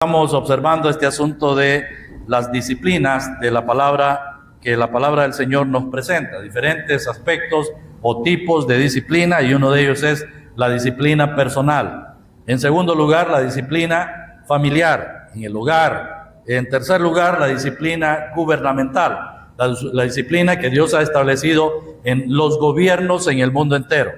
Estamos observando este asunto de las disciplinas de la palabra, que la palabra del Señor nos presenta, diferentes aspectos o tipos de disciplina, y uno de ellos es la disciplina personal. En segundo lugar, la disciplina familiar, en el hogar. En tercer lugar, la disciplina gubernamental, la disciplina que Dios ha establecido en los gobiernos en el mundo entero.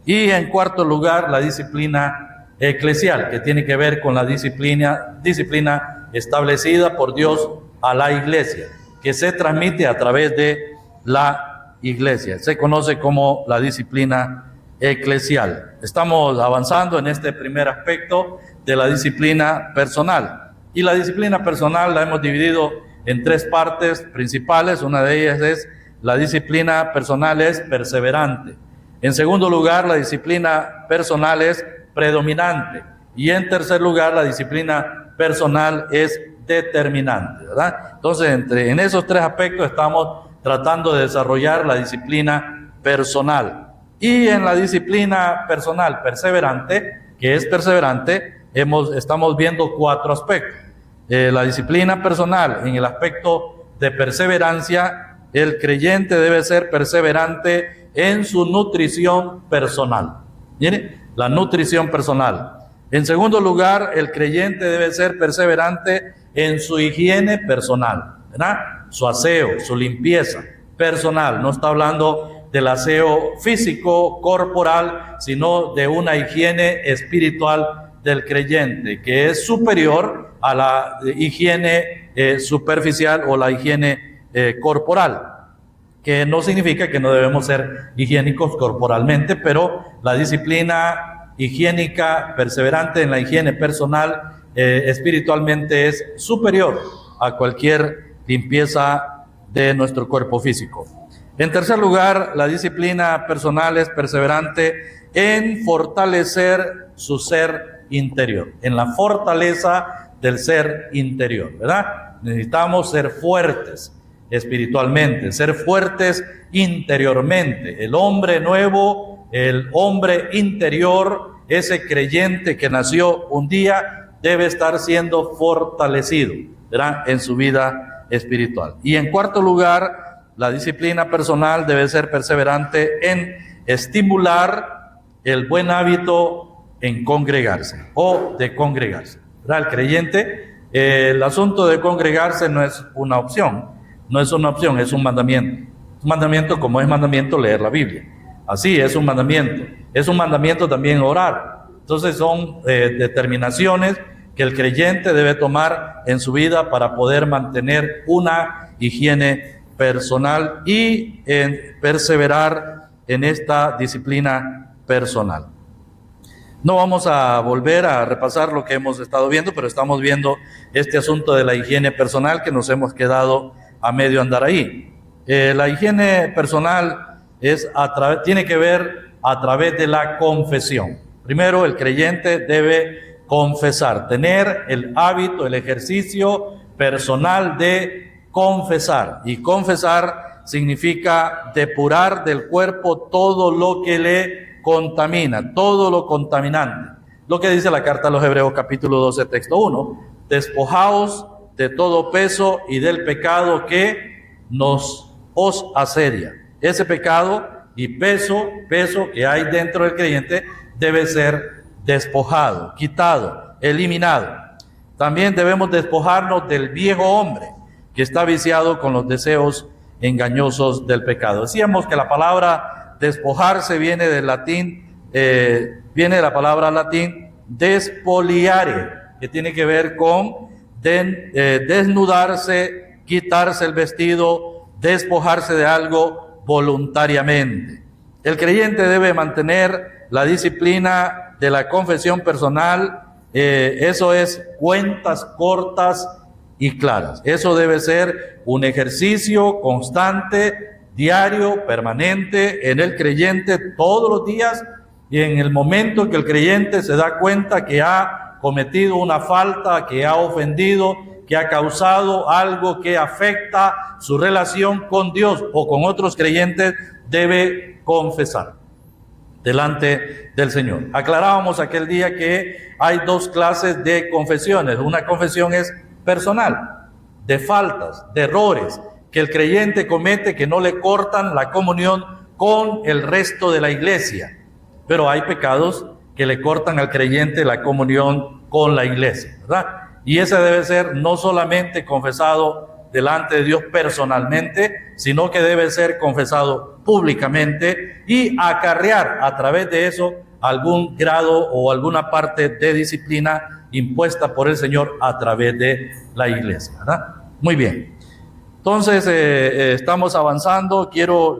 Y en cuarto lugar, la disciplina eclesial, que tiene que ver con la disciplina establecida por Dios a la iglesia, que se transmite a través de la iglesia. Se conoce como la disciplina eclesial. Estamos avanzando en este primer aspecto de la disciplina personal. Y la disciplina personal la hemos dividido en tres partes principales. Una de ellas es la disciplina personal es perseverante. En segundo lugar, la disciplina personal es predominante. Y en tercer lugar, la disciplina personal es determinante, ¿verdad? Entonces, en esos tres aspectos estamos tratando de desarrollar la disciplina personal. Y en la disciplina personal perseverante, que es perseverante, estamos viendo cuatro aspectos. La disciplina personal, en el aspecto de perseverancia, el creyente debe ser perseverante en su nutrición personal. Miren, la nutrición personal. En segundo lugar, el creyente debe ser perseverante en su higiene personal, ¿verdad? Su aseo, su limpieza personal. No está hablando del aseo físico, corporal, sino de una higiene espiritual del creyente, que es superior a la higiene superficial o la higiene corporal. Que no significa que no debemos ser higiénicos corporalmente, pero la disciplina higiénica perseverante en la higiene personal espiritualmente es superior a cualquier limpieza de nuestro cuerpo físico. En tercer lugar, la disciplina personal es perseverante en fortalecer su ser interior, en la fortaleza del ser interior, ¿verdad? Necesitamos ser fuertes espiritualmente, ser fuertes interiormente. El hombre nuevo, el hombre interior, ese creyente que nació un día, debe estar siendo fortalecido, ¿verdad?, en su vida espiritual. Y en cuarto lugar, la disciplina personal debe ser perseverante en estimular el buen hábito en congregarse o de congregarse, ¿verdad? El creyente, el asunto de congregarse no es una opción. No es una opción, es un mandamiento. Un mandamiento como es mandamiento leer la Biblia. Así es un mandamiento. Es un mandamiento también orar. Entonces son determinaciones que el creyente debe tomar en su vida para poder mantener una higiene personal y perseverar en esta disciplina personal. No vamos a volver a repasar lo que hemos estado viendo, pero estamos viendo este asunto de la higiene personal que nos hemos quedado a medio andar ahí. La higiene personal tiene que ver a través de la confesión. Primero, el creyente debe confesar, tener el hábito, el ejercicio personal de confesar. Y confesar significa depurar del cuerpo todo lo que le contamina, todo lo contaminante. Lo que dice la carta a los Hebreos capítulo 12, texto 1. Despojaos de todo peso y del pecado que os asedia. Ese pecado y peso que hay dentro del creyente debe ser despojado, quitado, eliminado. También debemos despojarnos del viejo hombre que está viciado con los deseos engañosos del pecado. Decíamos que la palabra despojarse viene del latín, viene de la palabra latín despoliare, que tiene que ver con desnudarse, quitarse el vestido, despojarse de algo voluntariamente. El creyente debe mantener la disciplina de la confesión personal, eso es cuentas cortas y claras. Eso debe ser un ejercicio constante, diario, permanente en el creyente todos los días, y en el momento que el creyente se da cuenta que ha cometido una falta, que ha ofendido, que ha causado algo que afecta su relación con Dios o con otros creyentes, debe confesar. delante del Señor. Aclarábamos aquel día que hay dos clases de confesiones. Una confesión es personal, de faltas, de errores que el creyente comete que no le cortan la comunión con el resto de la iglesia. Pero hay pecados que le cortan al creyente la comunión con la iglesia, ¿verdad? Y ese debe ser no solamente confesado delante de Dios personalmente, sino que debe ser confesado públicamente y acarrear a través de eso algún grado o alguna parte de disciplina impuesta por el Señor a través de la iglesia, ¿verdad? Muy bien. Entonces, estamos avanzando.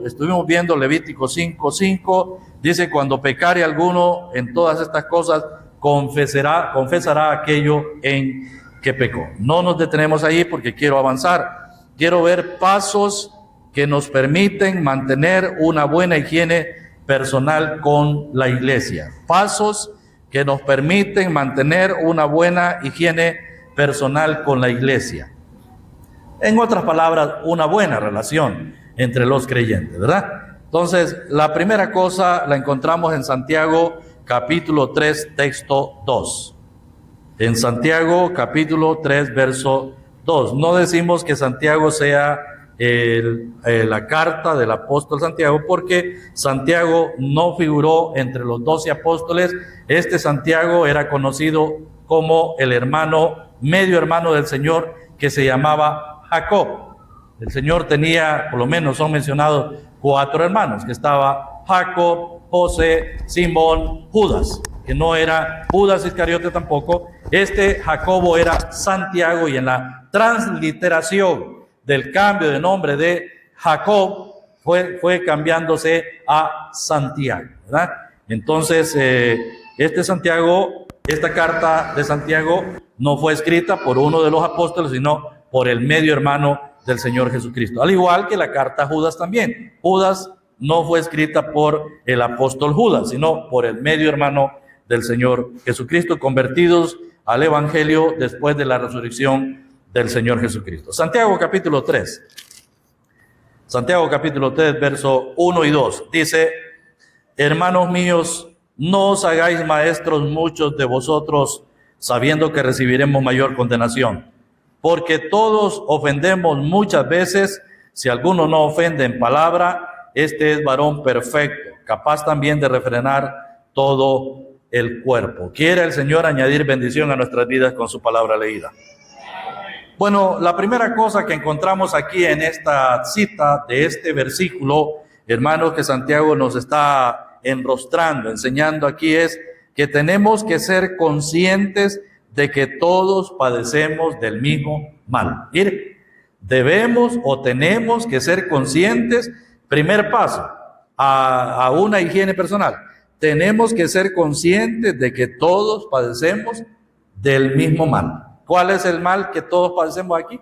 Estuvimos viendo Levítico 5:5. Dice, cuando pecare alguno en todas estas cosas, confesará aquello en que pecó. No nos detenemos ahí porque quiero avanzar. Quiero ver pasos que nos permiten mantener una buena higiene personal con la iglesia. Pasos que nos permiten mantener una buena higiene personal con la iglesia. En otras palabras, una buena relación entre los creyentes, ¿verdad? Entonces, la primera cosa la encontramos en Santiago, capítulo 3, texto 2. En Santiago, capítulo 3, verso 2. No decimos que Santiago sea la carta del apóstol Santiago, porque Santiago no figuró entre los 12 apóstoles. Este Santiago era conocido como el medio hermano del Señor, que se llamaba Jacob. El Señor tenía, por lo menos son mencionados 4 hermanos, que estaba Jacob, José, Simón, Judas, que no era Judas Iscariote tampoco. Este Jacobo era Santiago, y en la transliteración del cambio de nombre de Jacob fue cambiándose a Santiago, ¿verdad? Entonces, esta carta de Santiago no fue escrita por uno de los apóstoles, sino por el medio hermano del Señor Jesucristo. Al igual que la carta a Judas también. Judas no fue escrita por el apóstol Judas, sino por el medio hermano del Señor Jesucristo, convertidos al Evangelio después de la resurrección del Señor Jesucristo. Santiago capítulo 3. Santiago capítulo 3, verso 1 y 2. Dice, hermanos míos, no os hagáis maestros muchos de vosotros, sabiendo que recibiremos mayor condenación. Porque todos ofendemos muchas veces. Si alguno no ofende en palabra, este es varón perfecto, capaz también de refrenar todo el cuerpo. Quiere el Señor añadir bendición a nuestras vidas con su palabra leída. Bueno, la primera cosa que encontramos aquí en esta cita de este versículo, hermanos, que Santiago nos está enrostrando, enseñando aquí, es que tenemos que ser conscientes de que todos padecemos del mismo mal. Mire, debemos o tenemos que ser conscientes. Primer paso a una higiene personal. Tenemos que ser conscientes de que todos padecemos del mismo mal. ¿Cuál es el mal que todos padecemos aquí?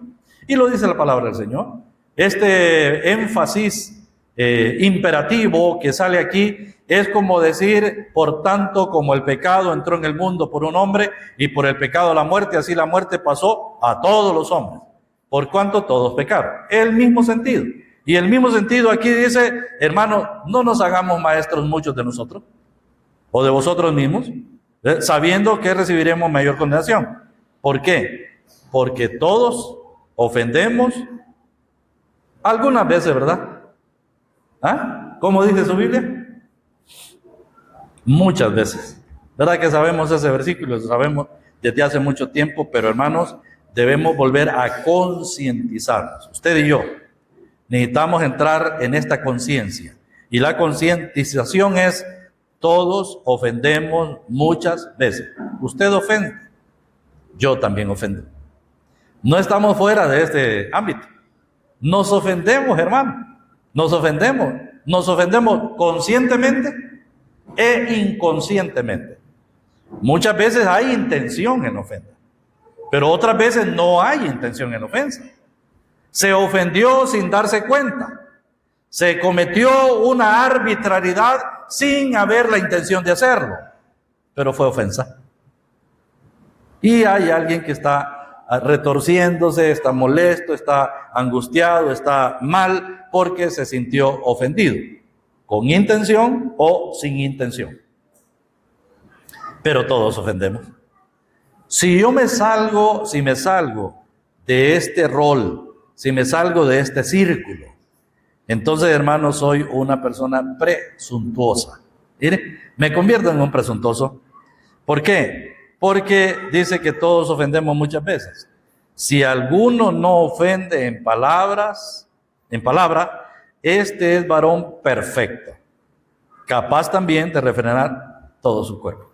Y lo dice la palabra del Señor. Este énfasis imperativo que sale aquí es como decir, por tanto, como el pecado entró en el mundo por un hombre y por el pecado la muerte, así la muerte pasó a todos los hombres, por cuanto todos pecaron. El mismo sentido. Y el mismo sentido aquí dice, hermano, no nos hagamos maestros muchos de nosotros o de vosotros mismos, sabiendo que recibiremos mayor condenación. ¿Por qué? Porque todos ofendemos algunas veces, ¿verdad? ¿Ah? ¿Cómo dice su Biblia? Muchas veces. ¿Verdad que sabemos ese versículo? Lo sabemos desde hace mucho tiempo, pero hermanos, debemos volver a concientizarnos. Usted y yo necesitamos entrar en esta conciencia. Y la concientización es, todos ofendemos muchas veces. Usted ofende, yo también ofendo. No estamos fuera de este ámbito. Nos ofendemos, hermano. Nos ofendemos conscientemente e inconscientemente. Muchas veces hay intención en ofensa, pero otras veces no hay intención en ofensa. Se ofendió sin darse cuenta. Se cometió una arbitrariedad sin haber la intención de hacerlo, pero fue ofensa. Y hay alguien que está retorciéndose, está molesto, está angustiado, está mal porque se sintió ofendido. con intención o sin intención. Pero todos ofendemos. Si me salgo de este rol, si me salgo de este círculo, entonces, hermanos, soy una persona presuntuosa. Mire, me convierto en un presuntuoso. ¿Por qué? Porque dice que todos ofendemos muchas veces. Si alguno no ofende en palabra, este es varón perfecto, capaz también de refrenar todo su cuerpo.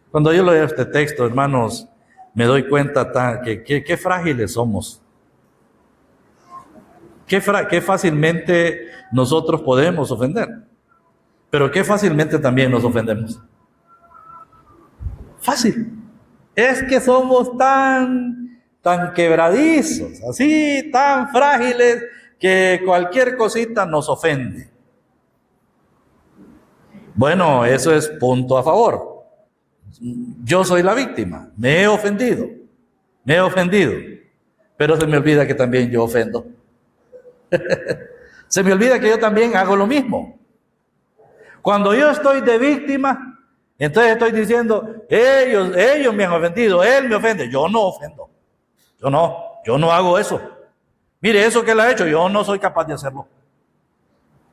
Cuando yo leo este texto, hermanos, me doy cuenta que frágiles somos. Qué fácilmente nosotros podemos ofender, pero qué fácilmente también nos ofendemos. Fácil. Es que somos tan quebradizos, así, tan frágiles, que cualquier cosita nos ofende. Bueno, eso es punto a favor. Yo soy la víctima, me he ofendido, pero se me olvida que también yo ofendo. Se me olvida que yo también hago lo mismo. Cuando yo estoy de víctima, entonces estoy diciendo, ellos me han ofendido, él me ofende. Yo no ofendo. Yo no hago eso. Mire, eso que él ha hecho, yo no soy capaz de hacerlo.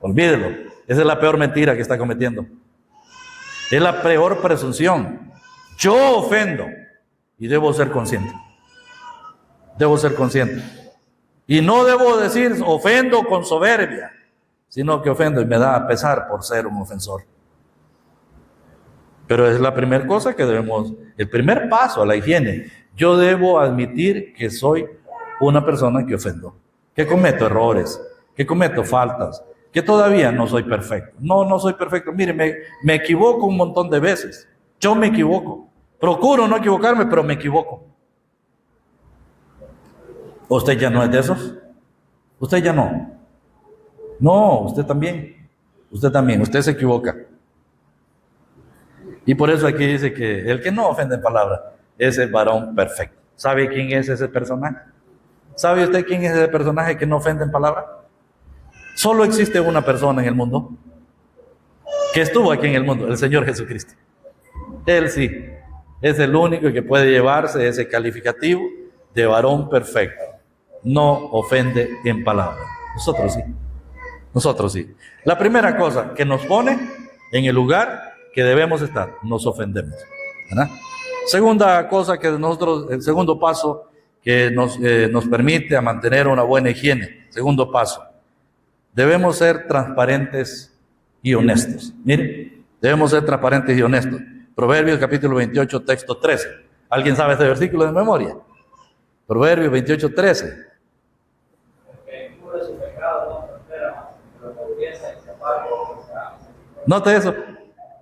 Olvídelo. Esa es la peor mentira que está cometiendo. Es la peor presunción. Yo ofendo y debo ser consciente. Y no debo decir ofendo con soberbia, sino que ofendo y me da pesar por ser un ofensor. Pero es la primera cosa que debemos, el primer paso a la higiene. Yo debo admitir que soy una persona que ofendo, que cometo errores, que cometo faltas, que todavía no soy perfecto. No soy perfecto. Mire, me equivoco un montón de veces. Yo me equivoco. Procuro no equivocarme, pero me equivoco. ¿Usted ya no es de esos? Usted ya no. No, usted también. Usted se equivoca. Y por eso aquí dice que el que no ofende en palabra es el varón perfecto. ¿Sabe quién es ese personaje? ¿Sabe usted quién es ese personaje que no ofende en palabra? Solo existe una persona en el mundo que estuvo aquí en el mundo, el Señor Jesucristo. Él sí, es el único que puede llevarse ese calificativo de varón perfecto. No ofende en palabra. Nosotros sí. La primera cosa que nos pone en el lugar que debemos estar, nos ofendemos, ¿verdad? Segunda cosa que el segundo paso que nos permite a mantener una buena higiene. Segundo paso, debemos ser transparentes y honestos. Mire, debemos ser transparentes y honestos. Proverbios capítulo 28, texto 13. ¿Alguien sabe este versículo de memoria? Proverbios 28, 13. Note eso.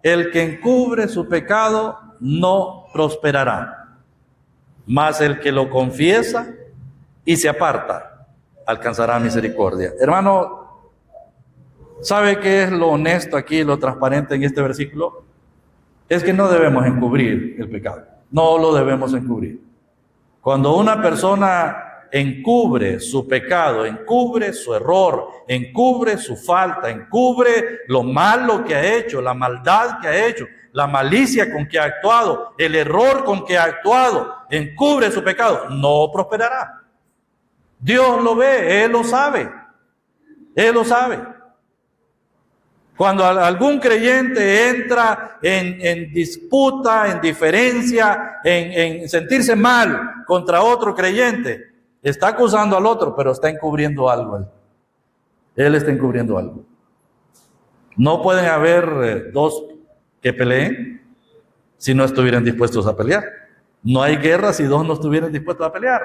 El que encubre su pecado no prosperará, mas el que lo confiesa y se aparta alcanzará misericordia. Hermano, ¿sabe qué es lo honesto aquí, lo transparente en este versículo? Es que no debemos encubrir el pecado. No lo debemos encubrir. Cuando una persona encubre su pecado, encubre su error, encubre su falta, encubre lo malo que ha hecho, la maldad que ha hecho, la malicia con que ha actuado, el error con que ha actuado, encubre su pecado, no prosperará. Dios lo ve, Él lo sabe. Cuando algún creyente entra en disputa, en diferencia, en sentirse mal contra otro creyente, está acusando al otro, pero está encubriendo algo. Él está encubriendo algo. No pueden haber dos que peleen si no estuvieran dispuestos a pelear. No hay guerra si dos no estuvieran dispuestos a pelear.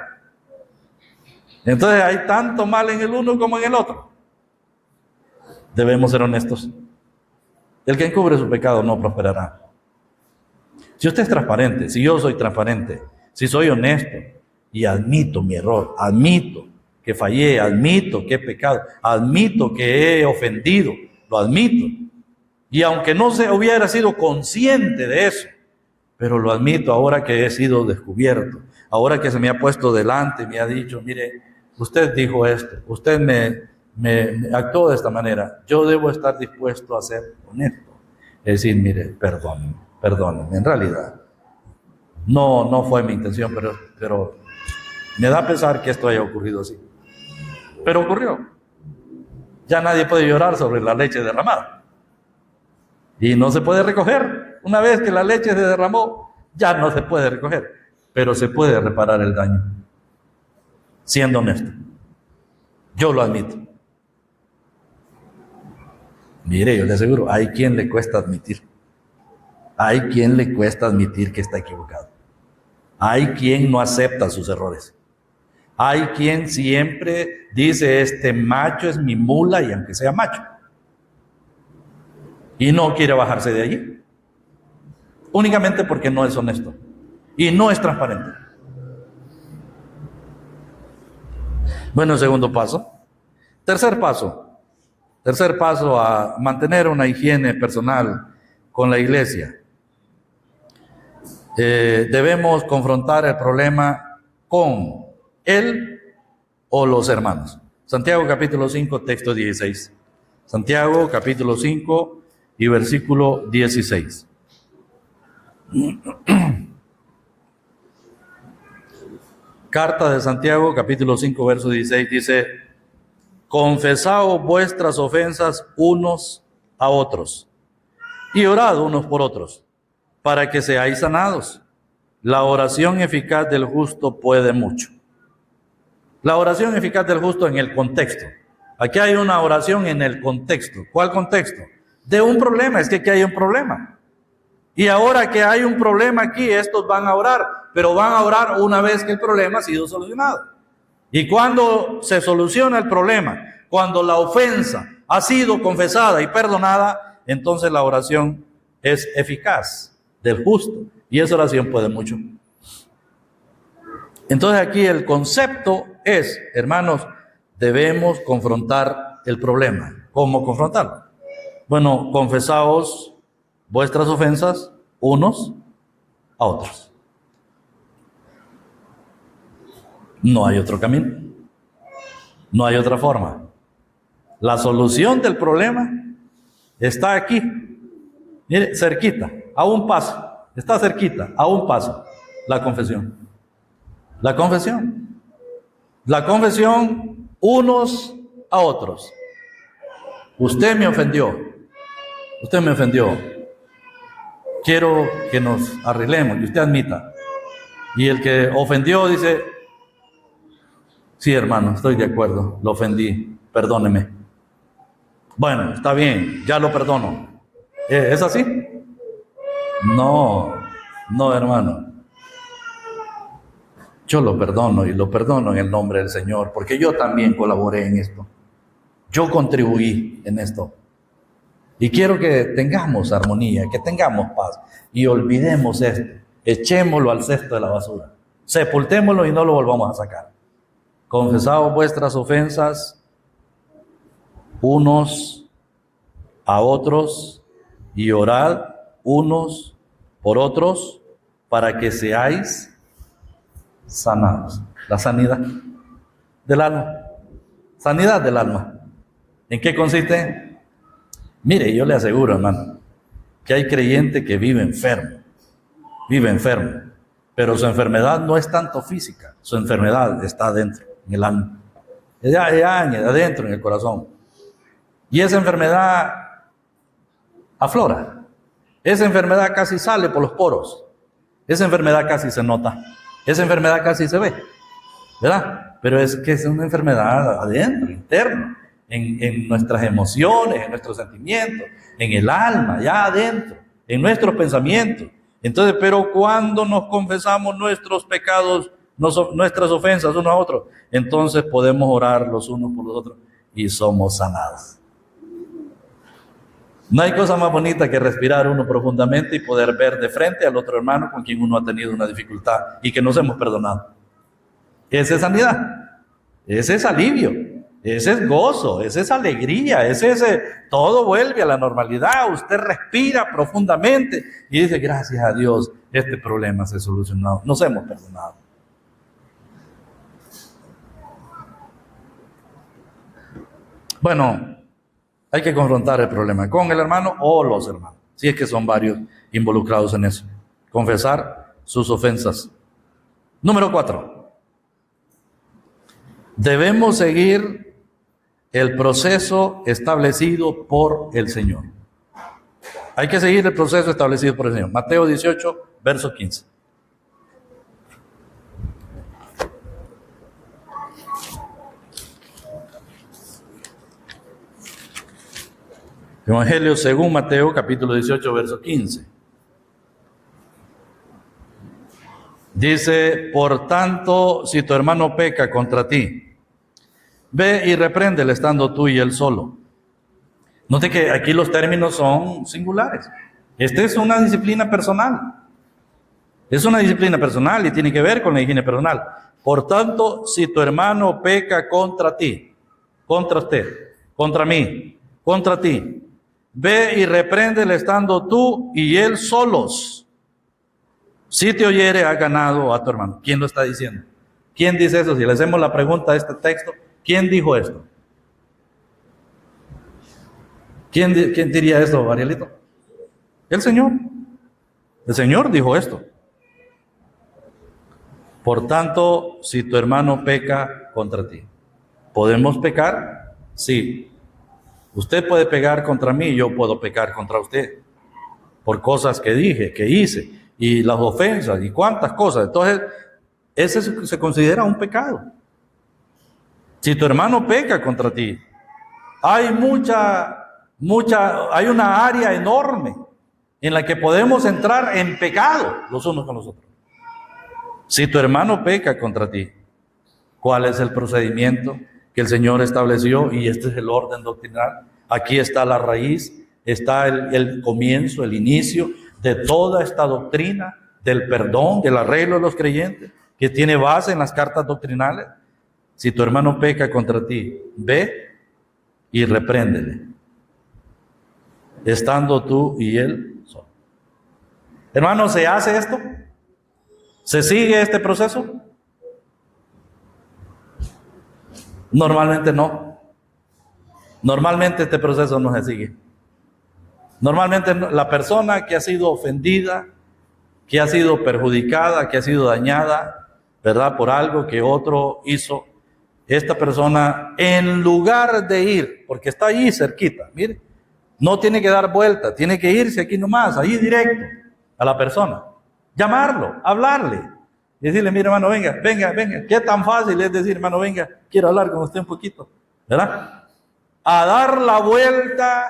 Entonces hay tanto mal en el uno como en el otro. Debemos ser honestos. El que encubre su pecado no prosperará. Si usted es transparente, si yo soy transparente, si soy honesto y admito mi error, admito que fallé, admito que he pecado, admito que he ofendido, lo admito. Y aunque no se hubiera sido consciente de eso, pero lo admito ahora que he sido descubierto, ahora que se me ha puesto delante y me ha dicho, mire, usted dijo esto, usted actuó de esta manera, yo debo estar dispuesto a ser honesto. Es decir, mire, perdónenme, en realidad, no fue mi intención, pero me da pesar que esto haya ocurrido así. Pero ocurrió. Ya nadie puede llorar sobre la leche derramada. Y no se puede recoger. Una vez que la leche se derramó, ya no se puede recoger. Pero se puede reparar el daño. Siendo honesto. Yo lo admito. Mire, yo le aseguro, hay quien le cuesta admitir. Hay quien le cuesta admitir que está equivocado. Hay quien no acepta sus errores. Hay quien siempre dice, este macho es mi mula, y aunque sea macho. Y no quiere bajarse de allí. Únicamente porque no es honesto. Y no es transparente. Bueno, segundo paso. Tercer paso a mantener una higiene personal con la iglesia. Debemos confrontar el problema con él o los hermanos. Santiago capítulo 5, texto 16. Santiago capítulo 5 y versículo 16. Carta de Santiago capítulo 5, verso 16 dice: confesaos vuestras ofensas unos a otros y orad unos por otros, para que seáis sanados. La oración eficaz del justo puede mucho. La oración eficaz del justo en el contexto. Aquí hay una oración en el contexto. ¿Cuál contexto? De un problema. Es que aquí hay un problema. Y ahora que hay un problema aquí, estos van a orar, pero van a orar una vez que el problema ha sido solucionado. Y cuando se soluciona el problema, cuando la ofensa ha sido confesada y perdonada, entonces la oración es eficaz del justo. Y esa oración puede mucho. Entonces aquí el concepto es, hermanos, debemos confrontar el problema. ¿Cómo confrontarlo? Bueno, confesaos vuestras ofensas unos a otros. No hay otro camino. No hay otra forma. La solución del problema está aquí. Mire, cerquita, a un paso. Está cerquita, a un paso. La confesión. La confesión. La confesión unos a otros. Usted me ofendió. Usted me ofendió. Quiero que nos arreglemos y usted admita. Y el que ofendió dice: sí, hermano, estoy de acuerdo, lo ofendí, perdóneme. Bueno, está bien, ya lo perdono. ¿Es así? No, hermano. Yo lo perdono y lo perdono en el nombre del Señor, porque yo también colaboré en esto. Yo contribuí en esto. Y quiero que tengamos armonía, que tengamos paz y olvidemos esto. Echémoslo al cesto de la basura. Sepultémoslo y no lo volvamos a sacar. Confesaos vuestras ofensas unos a otros y orad unos por otros para que seáis sanados. La sanidad del alma. Sanidad del alma. ¿En qué consiste? Mire, yo le aseguro, hermano, que hay creyente que vive enfermo, pero su enfermedad no es tanto física, su enfermedad está adentro, en el alma, allá adentro, en el corazón. Y esa enfermedad aflora, esa enfermedad casi sale por los poros, esa enfermedad casi se nota, esa enfermedad casi se ve, ¿verdad? Pero es que es una enfermedad adentro, interna. En nuestras emociones, en nuestros sentimientos, en el alma, allá adentro, en nuestros pensamientos. Entonces, pero cuando nos confesamos nuestros pecados, nuestras ofensas unos a otros, entonces podemos orar los unos por los otros y somos sanados. No hay cosa más bonita que respirar uno profundamente y poder ver de frente al otro hermano con quien uno ha tenido una dificultad y que nos hemos perdonado. Esa es sanidad, ese es alivio. Ese es gozo, esa es alegría, todo vuelve a la normalidad, usted respira profundamente y dice: gracias a Dios, este problema se solucionó, nos hemos perdonado. Bueno, hay que confrontar el problema con el hermano o los hermanos, si es que son varios involucrados en eso. Confesar sus ofensas. Número 4. Debemos seguir el proceso establecido por el Señor. Hay que seguir el proceso establecido por el Señor. Mateo 18, verso 15. Evangelio según Mateo, capítulo 18, verso 15. Dice, por tanto, si tu hermano peca contra ti, ve y repréndele estando tú y él solo. Note que aquí los términos son singulares. Esta es una disciplina personal. Es una disciplina personal y tiene que ver con la higiene personal. Por tanto, si tu hermano peca contra ti, contra usted, contra mí, contra ti, ve y repréndele estando tú y él solos. Si te oyere, has ganado a tu hermano. ¿Quién lo está diciendo? ¿Quién dice eso? Si le hacemos la pregunta a este texto, ¿quién dijo esto? ¿Quién diría esto, Arielito? El Señor. El Señor dijo esto. Por tanto, si tu hermano peca contra ti, ¿podemos pecar? Sí. Usted puede pecar contra mí, yo puedo pecar contra usted. Por cosas que dije, que hice, y las ofensas, y cuántas cosas. Entonces, ese se considera un pecado. Si tu hermano peca contra ti, hay hay una área enorme en la que podemos entrar en pecado los unos con los otros. Si tu hermano peca contra ti, ¿cuál es el procedimiento que el Señor estableció? Y este es el orden doctrinal. Aquí está la raíz, está el comienzo, el inicio de toda esta doctrina del perdón, del arreglo de los creyentes, que tiene base en las cartas doctrinales. Si tu hermano peca contra ti, ve y repréndele, estando tú y él solo. Hermano, ¿se hace esto? ¿Se sigue este proceso? Normalmente no. Normalmente este proceso no se sigue. Normalmente la persona que ha sido ofendida, que ha sido perjudicada, que ha sido dañada, ¿verdad? Por algo que otro hizo, esta persona, en lugar de ir, porque está ahí cerquita, mire, no tiene que dar vuelta, tiene que irse aquí nomás, ahí directo a la persona, llamarlo, hablarle, y decirle, mire hermano, venga, qué tan fácil es decir, hermano, venga, quiero hablar con usted un poquito, ¿verdad? A dar la vuelta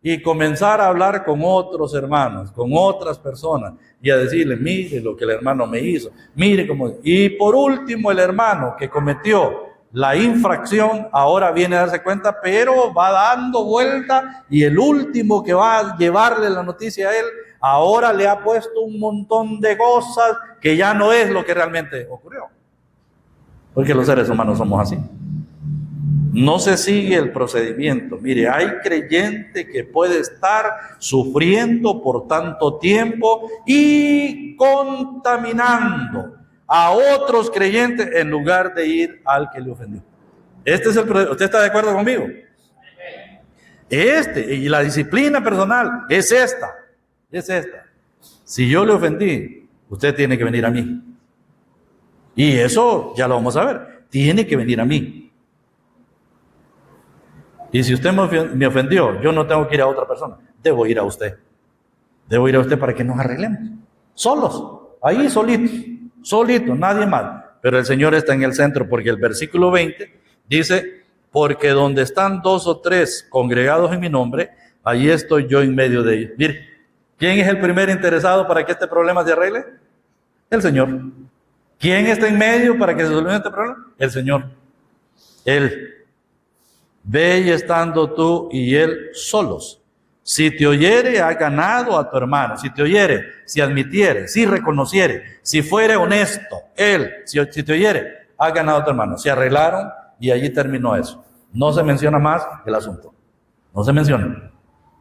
y comenzar a hablar con otros hermanos, con otras personas, y a decirle, mire lo que el hermano me hizo, mire cómo. Y por último, el hermano que cometió la infracción ahora viene a darse cuenta, pero va dando vuelta, y el último que va a llevarle la noticia a él, ahora le ha puesto un montón de cosas que ya no es lo que realmente ocurrió. Porque los seres humanos somos así. No se sigue el procedimiento. Mire, hay creyente que puede estar sufriendo por tanto tiempo y contaminando a otros creyentes en lugar de ir al que le ofendió. Este es el procedimiento. ¿Usted está de acuerdo conmigo? Y la disciplina personal es esta. Si yo le ofendí, usted tiene que venir a mí. Y eso ya lo vamos a ver. Tiene que venir a mí. Y si usted me ofendió, yo no tengo que ir a otra persona. Debo ir a usted. Debo ir a usted para que nos arreglemos. Solos. Ahí solitos, nadie más. Pero el Señor está en el centro, porque el versículo 20 dice, porque donde están 2 o 3 congregados en mi nombre, allí estoy yo en medio de ellos. Mire, ¿quién es el primer interesado para que este problema se arregle? El Señor. ¿Quién está en medio para que se solucione este problema? El Señor. Él. Ve y estando tú y él solos. Si te oyere, has ganado a tu hermano. Si te oyere, si admitiere, si reconociere, si fuere honesto, él, si te oyere, has ganado a tu hermano. Se arreglaron y allí terminó eso. No se menciona más el asunto. No se menciona.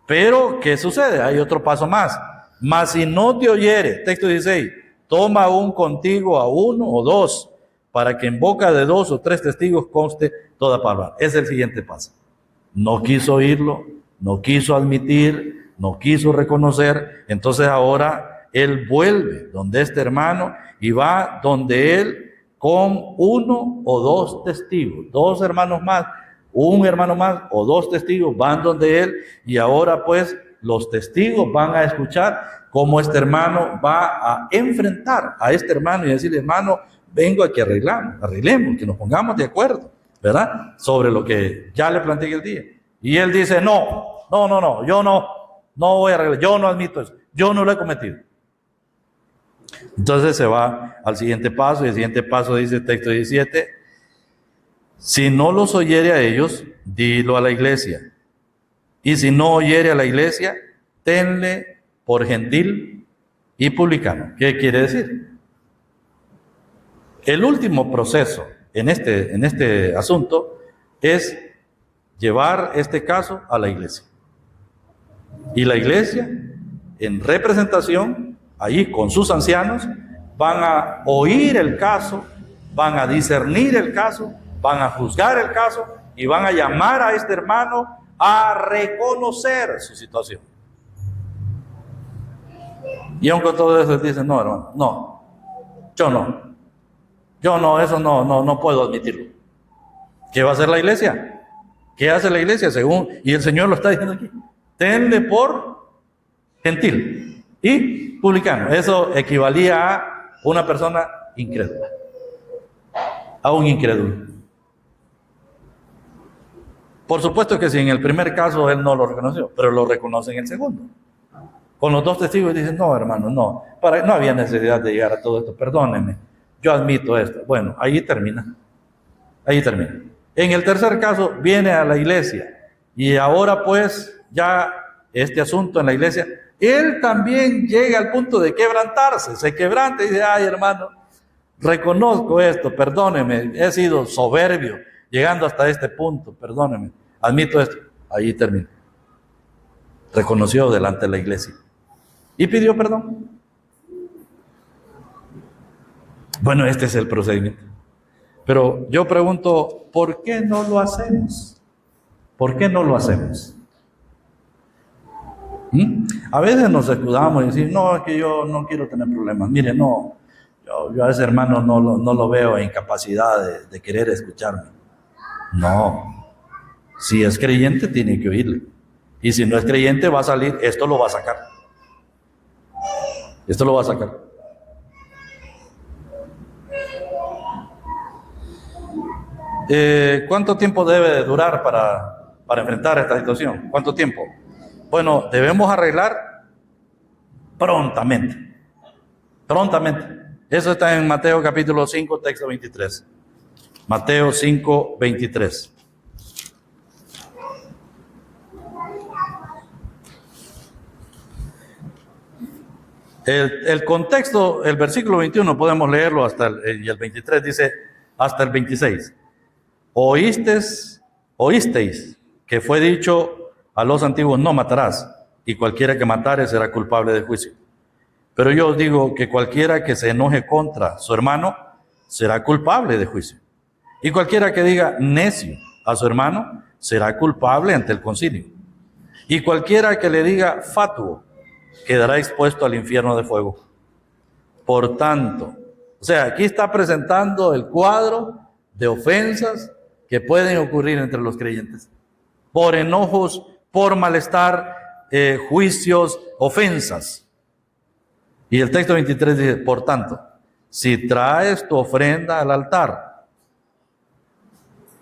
Pero, ¿qué sucede? Hay otro paso más. Mas si no te oyere, texto 16, toma aún contigo a 1 o 2, para que en boca de 2 o 3 testigos conste toda palabra. Es el siguiente paso. no quiso oírlo, no quiso admitir, no quiso reconocer. Entonces ahora él vuelve donde este hermano y va donde él con uno o dos testigos, dos hermanos más, un hermano más o dos testigos van donde él, y ahora pues los testigos van a escuchar cómo este hermano va a enfrentar a este hermano y decirle: hermano, vengo a que arreglemos, que nos pongamos de acuerdo, ¿verdad? Sobre lo que ya le planteé el día. Y él dice: no, yo no voy a arreglar, yo no admito eso, yo no lo he cometido. Entonces se va al siguiente paso, y el siguiente paso dice el texto 17: si no los oyere a ellos, dilo a la iglesia. Y si no oyere a la iglesia, tenle por gentil y publicano. ¿Qué quiere decir? El último proceso en este asunto es llevar este caso a la iglesia. Y la iglesia, en representación, ahí con sus ancianos, van a oír el caso, van a discernir el caso, van a juzgar el caso y van a llamar a este hermano a reconocer su situación. Y aunque todo eso dicen: no, hermano, eso no puedo admitirlo. ¿Qué va a hacer la iglesia? ¿Qué hace la iglesia? Y el Señor lo está diciendo aquí: tenle por gentil y publicano. Eso equivalía a una persona incrédula, a un incrédulo. Por supuesto que si en el primer caso él no lo reconoció, pero lo reconoce en el segundo. Con los dos testigos dicen: no, hermano, no había necesidad de llegar a todo esto, perdónenme, yo admito esto. Bueno, ahí termina. En el tercer caso viene a la iglesia, y ahora pues ya este asunto en la iglesia, él también llega al punto de quebrantarse, se quebranta y dice: ay, hermano, reconozco esto, perdóneme, he sido soberbio llegando hasta este punto, perdóneme, admito esto. Ahí termina. Reconoció delante de la iglesia y pidió perdón. Bueno, este es el procedimiento. Pero yo pregunto: ¿por qué no lo hacemos? ¿Por qué no lo hacemos? A veces nos escudamos y decimos: no, es que yo no quiero tener problemas. Mire, no, yo a ese hermano no lo veo en capacidad de querer escucharme. No, si es creyente tiene que oírle. Y si no es creyente va a salir, esto lo va a sacar. ¿Cuánto tiempo debe de durar para enfrentar esta situación? ¿Cuánto tiempo? Bueno, debemos arreglar prontamente. Eso está en Mateo capítulo 5, texto 23. Mateo 5, 23. El contexto, el versículo 21 podemos leerlo y el 23 dice hasta el 26. Oísteis que fue dicho a los antiguos: no matarás, y cualquiera que matare será culpable de juicio. Pero yo os digo que cualquiera que se enoje contra su hermano será culpable de juicio. Y cualquiera que diga necio a su hermano será culpable ante el concilio. Y cualquiera que le diga fatuo quedará expuesto al infierno de fuego. Por tanto, o sea, aquí está presentando el cuadro de ofensas que pueden ocurrir entre los creyentes. Por enojos, por malestar, juicios, ofensas. Y el texto 23 dice: por tanto, si traes tu ofrenda al altar.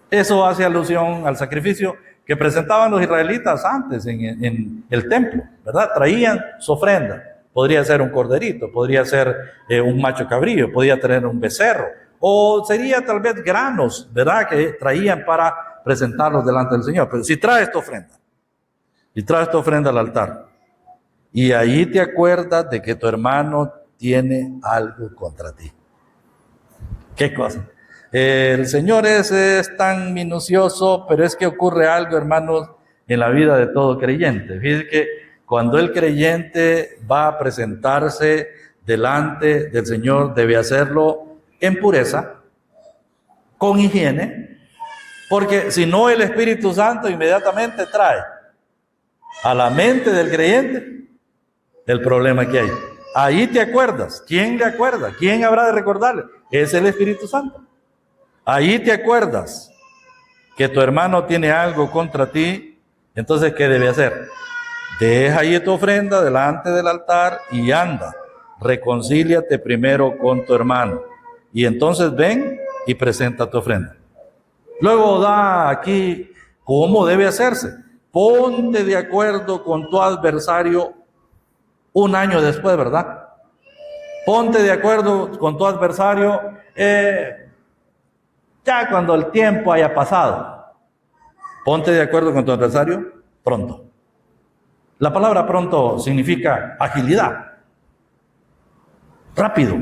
Eso hace alusión al sacrificio que presentaban los israelitas antes en el templo, ¿verdad? Traían su ofrenda. Podría ser un corderito, podría ser un macho cabrío, podría tener un becerro, o sería tal vez granos, ¿verdad? Que traían para presentarlos delante del Señor. Pero si traes tu ofrenda al altar, y ahí te acuerdas de que tu hermano tiene algo contra ti. ¿Qué cosa? El Señor es tan minucioso, pero es que ocurre algo, hermanos, en la vida de todo creyente. Fíjense que cuando el creyente va a presentarse delante del Señor, debe hacerlo en pureza, con higiene, Porque si no, el Espíritu Santo inmediatamente trae a la mente del creyente el problema que hay. Ahí te acuerdas. ¿Quién le acuerda? ¿Quién habrá de recordarle? Es el Espíritu Santo. Ahí te acuerdas que tu hermano tiene algo contra ti. Entonces, ¿qué debe hacer? Deja ahí tu ofrenda delante del altar y anda. Reconcíliate primero con tu hermano. Y entonces ven y presenta tu ofrenda. Luego da aquí cómo debe hacerse. Ponte de acuerdo con tu adversario un año después, ¿verdad? Ponte de acuerdo con tu adversario ya cuando el tiempo haya pasado. Ponte de acuerdo con tu adversario pronto. La palabra pronto significa agilidad. Rápido.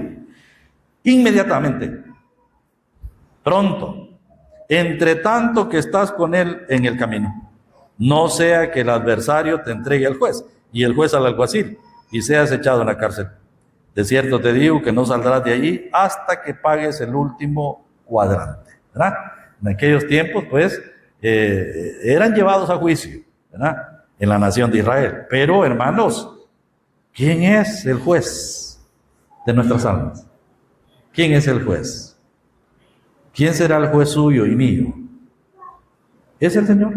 Inmediatamente. Pronto. Entre tanto que estás con él en el camino. No sea que el adversario te entregue al juez y el juez al alguacil y seas echado en la cárcel. De cierto te digo que no saldrás de allí hasta que pagues el último cuadrante, ¿verdad? En aquellos tiempos, pues, eran llevados a juicio, ¿verdad? En la nación de Israel. Pero, hermanos, ¿quién es el juez de nuestras almas? ¿Quién es el juez? ¿Quién será el juez suyo y mío? Es el Señor.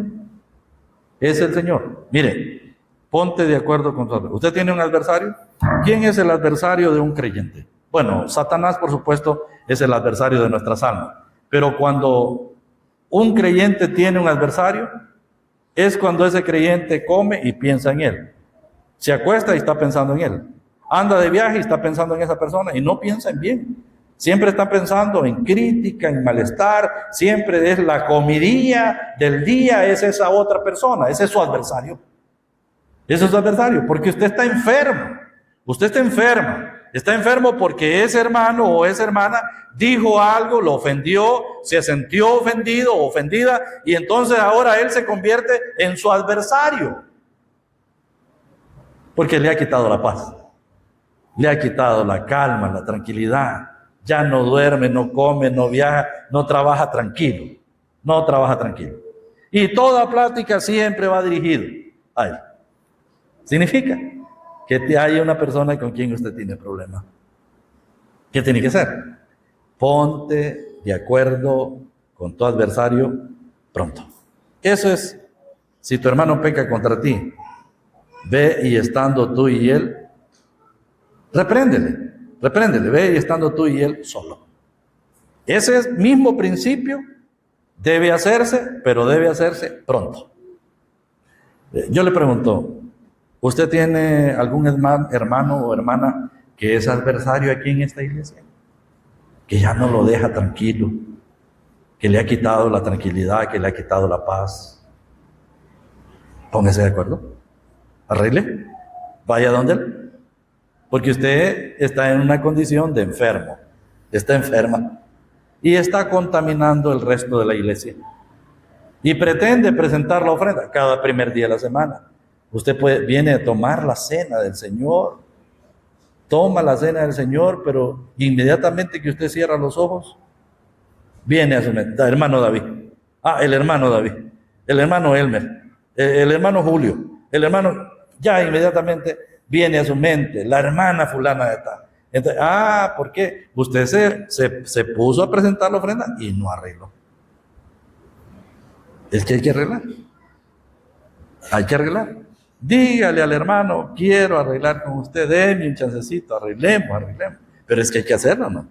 Es el Señor. Mire, ponte de acuerdo con tu adversario. ¿Usted tiene un adversario? ¿Quién es el adversario de un creyente? Bueno, Satanás, por supuesto, es el adversario de nuestras almas. Pero cuando un creyente tiene un adversario, es cuando ese creyente come y piensa en él. Se acuesta y está pensando en él. Anda de viaje y está pensando en esa persona y no piensa en bien. Siempre está pensando en crítica, en malestar. Siempre es la comidilla del día, es esa otra persona. Ese es su adversario. Ese es su adversario, porque usted está enfermo. Usted está enferma. Está enfermo porque ese hermano o esa hermana dijo algo, lo ofendió, se sintió ofendido o ofendida, y entonces ahora él se convierte en su adversario. Porque le ha quitado la paz, le ha quitado la calma, la tranquilidad. Ya no duerme, no come, no viaja, no trabaja tranquilo. No trabaja tranquilo. Y toda plática siempre va dirigido a él. Significa que hay una persona con quien usted tiene problemas. ¿Qué tiene que hacer? Ponte de acuerdo con tu adversario pronto. Eso es, si tu hermano peca contra ti, ve y estando tú y él, repréndele, ve y estando tú y él solo. Ese mismo principio debe hacerse, pero debe hacerse pronto. Yo le pregunto, ¿usted tiene algún hermano o hermana que es adversario aquí en esta iglesia? Que ya no lo deja tranquilo, que le ha quitado la tranquilidad, que le ha quitado la paz. Póngase de acuerdo, arregle, vaya donde él, porque usted está en una condición de enfermo, está enferma y está contaminando el resto de la iglesia y pretende presentar la ofrenda cada primer día de la semana. Usted viene a tomar la cena del Señor, toma la cena del Señor, pero inmediatamente que usted cierra los ojos, viene a su mente, hermano David, el hermano David, el hermano Elmer, el hermano Julio, el hermano, ya inmediatamente viene a su mente, la hermana fulana de tal. Entonces, ¿por qué? Usted se puso a presentar la ofrenda y no arregló. Es que hay que arreglar. Hay que arreglar. Dígale al hermano, quiero arreglar con usted, déme un chancecito, arreglemos. Pero es que hay que hacerlo, ¿no?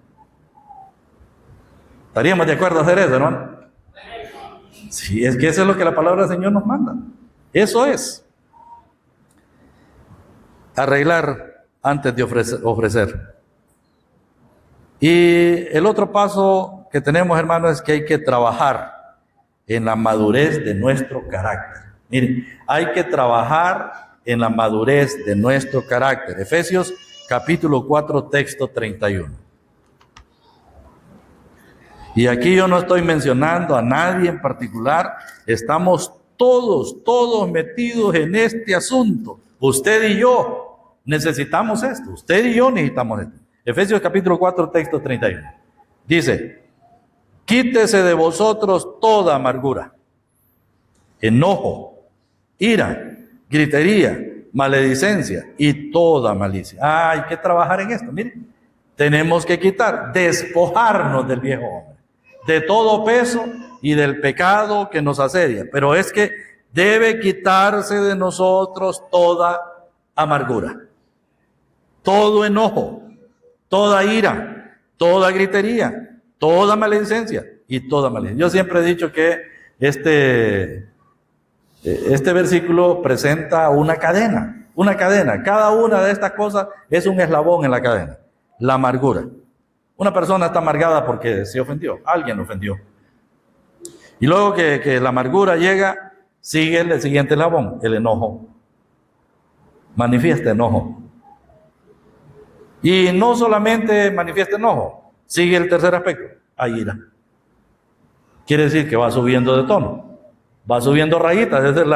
¿Estaríamos de acuerdo a hacer eso, hermano? Sí, es que eso es lo que la palabra del Señor nos manda. Eso es. Arreglar antes de ofrecer. Y el otro paso que tenemos, hermano, es que hay que trabajar en la madurez de nuestro carácter. Miren, hay que trabajar en la madurez de nuestro carácter. Efesios capítulo 4, texto 31. Y aquí yo no estoy mencionando a nadie en particular. Estamos todos metidos en este asunto. Usted y yo necesitamos esto. Usted y yo necesitamos esto. Efesios capítulo 4, texto 31. Dice, Quítese de vosotros toda amargura, enojo, ira, gritería, maledicencia y toda malicia. Hay que trabajar en esto, miren. Tenemos que quitar, despojarnos del viejo hombre, de todo peso y del pecado que nos asedia. Pero es que debe quitarse de nosotros toda amargura, todo enojo, toda ira, toda gritería, toda maledicencia y toda malicia. Yo siempre he dicho que este versículo presenta una cadena. Cada una de estas cosas es un eslabón en la cadena. La amargura. Una persona está amargada porque se ofendió, alguien lo ofendió. Y luego que la amargura llega, sigue el siguiente eslabón, el enojo. Manifiesta enojo. Y no solamente manifiesta enojo, sigue el tercer aspecto, hay ira. Quiere decir que va subiendo de tono, va subiendo rayitas. Esa es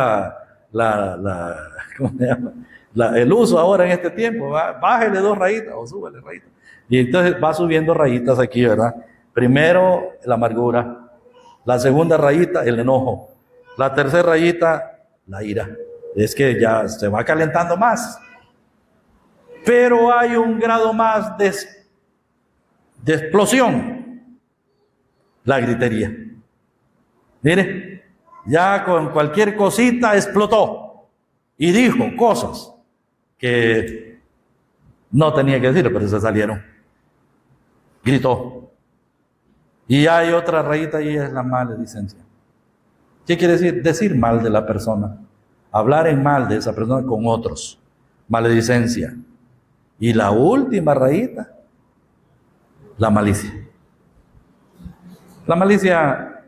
¿cómo se llama? El uso ahora en este tiempo. Bájele 2 rayitas o súbele rayitas. Y entonces va subiendo rayitas aquí, ¿verdad? Primero la amargura, la segunda rayita el enojo, la tercera rayita la ira. Es que ya se va calentando más. Pero hay un grado más de explosión, la gritería. Mire, ya con cualquier cosita explotó y dijo cosas que no tenía que decir, pero se salieron. Gritó. Y hay otra rayita y es la maledicencia. ¿Qué quiere decir? Decir mal de la persona, hablar en mal de esa persona con otros. Maledicencia. Y la última rayita, la malicia. La malicia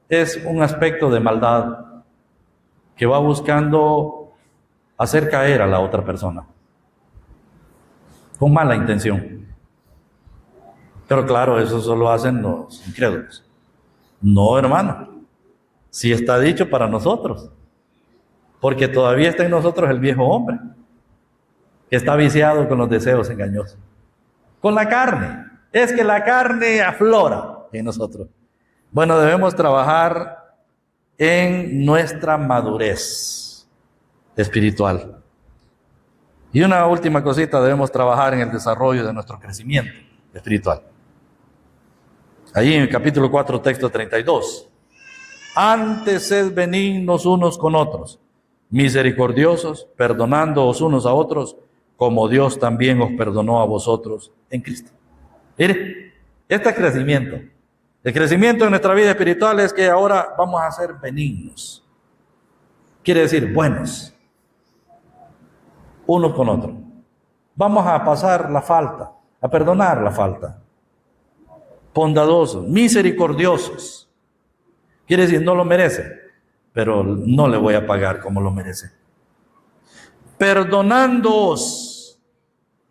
es un aspecto de maldad que va buscando hacer caer a la otra persona con mala intención. Pero claro, eso solo hacen los incrédulos. No, hermano. Sí está dicho para nosotros. Porque todavía está en nosotros el viejo hombre, que está viciado con los deseos engañosos. Con la carne. Es que la carne aflora en nosotros. Bueno, debemos trabajar en nuestra madurez espiritual. Y una última cosita, debemos trabajar en el desarrollo de nuestro crecimiento espiritual. Allí en el capítulo 4, texto 32. Antes sed benignos unos con otros, misericordiosos, perdonándoos unos a otros, como Dios también os perdonó a vosotros en Cristo. Mire, este es crecimiento. El crecimiento en nuestra vida espiritual es que ahora vamos a ser benignos. Quiere decir buenos, unos con otros. Vamos a pasar la falta, a perdonar la falta. Bondadosos, misericordiosos. Quiere decir, no lo merece, pero no le voy a pagar como lo merece. Perdonándoos.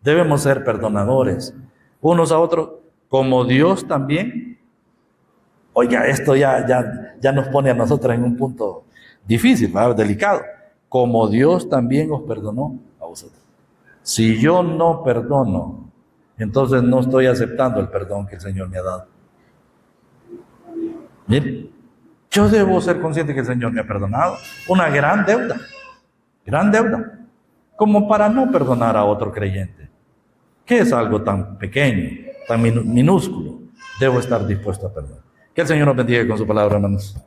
Debemos ser perdonadores unos a otros, como Dios también. Oiga, esto ya nos pone a nosotros en un punto difícil, ¿verdad? Delicado. Como Dios también os perdonó a vosotros. Si yo no perdono, entonces no estoy aceptando el perdón que el Señor me ha dado. Mire, yo debo ser consciente que el Señor me ha perdonado una gran deuda, como para no perdonar a otro creyente, que es algo tan pequeño, tan minúsculo. Debo estar dispuesto a perdonar. Que el Señor nos bendiga con su palabra, hermanos.